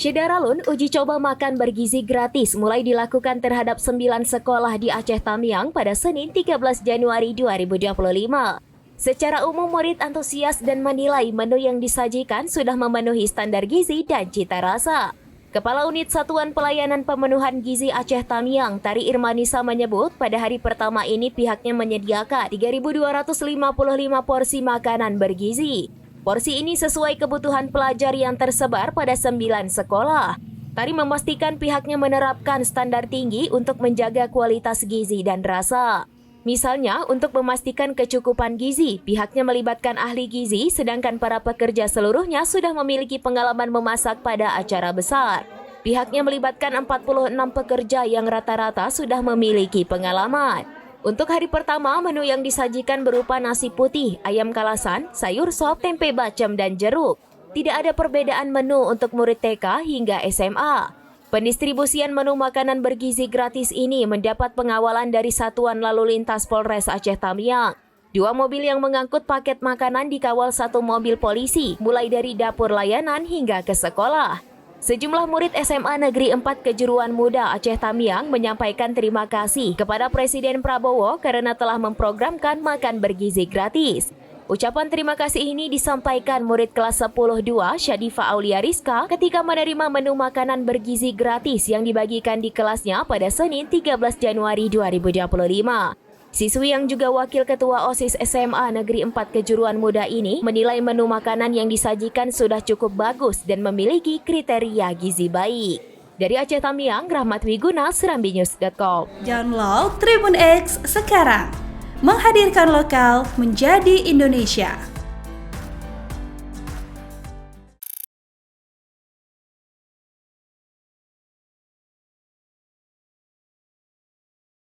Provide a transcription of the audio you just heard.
Syedaralun, uji coba makan bergizi gratis mulai dilakukan terhadap 9 sekolah di Aceh Tamiang pada Senin 13 Januari 2025. Secara umum, murid antusias dan menilai menu yang disajikan sudah memenuhi standar gizi dan cita rasa. Kepala Unit Satuan Pelayanan Pemenuhan Gizi Aceh Tamiang, Tari Irmanisa menyebut pada hari pertama ini pihaknya menyediakan 3.255 porsi makanan bergizi. Porsi ini sesuai kebutuhan pelajar yang tersebar pada 9 sekolah. Tari memastikan pihaknya menerapkan standar tinggi untuk menjaga kualitas gizi dan rasa. Misalnya, untuk memastikan kecukupan gizi, pihaknya melibatkan ahli gizi, sedangkan para pekerja seluruhnya sudah memiliki pengalaman memasak pada acara besar. Pihaknya melibatkan 46 pekerja yang rata-rata sudah memiliki pengalaman. Untuk hari pertama, menu yang disajikan berupa nasi putih, ayam kalasan, sayur sop, tempe bacem, dan jeruk. Tidak ada perbedaan menu untuk murid TK hingga SMA. Pendistribusian menu makanan bergizi gratis ini mendapat pengawalan dari Satuan Lalu Lintas Polres Aceh Tamiang. 2 mobil yang mengangkut paket makanan dikawal 1 mobil polisi, mulai dari dapur layanan hingga ke sekolah. Sejumlah murid SMA Negeri 4 Kejuruan Muda Aceh Tamiang menyampaikan terima kasih kepada Presiden Prabowo karena telah memprogramkan makan bergizi gratis. Ucapan terima kasih ini disampaikan murid kelas 10-2 Syadifa Aulia Rizka ketika menerima menu makanan bergizi gratis yang dibagikan di kelasnya pada Senin 13 Januari 2025. Siswi yang juga wakil ketua OSIS SMA Negeri 4 Kejuruan Muda ini menilai menu makanan yang disajikan sudah cukup bagus dan memiliki kriteria gizi baik. Dari Aceh Tamiang, Rahmat Wiguna, serambinews.com. Download Tribun X sekarang, menghadirkan lokal menjadi Indonesia.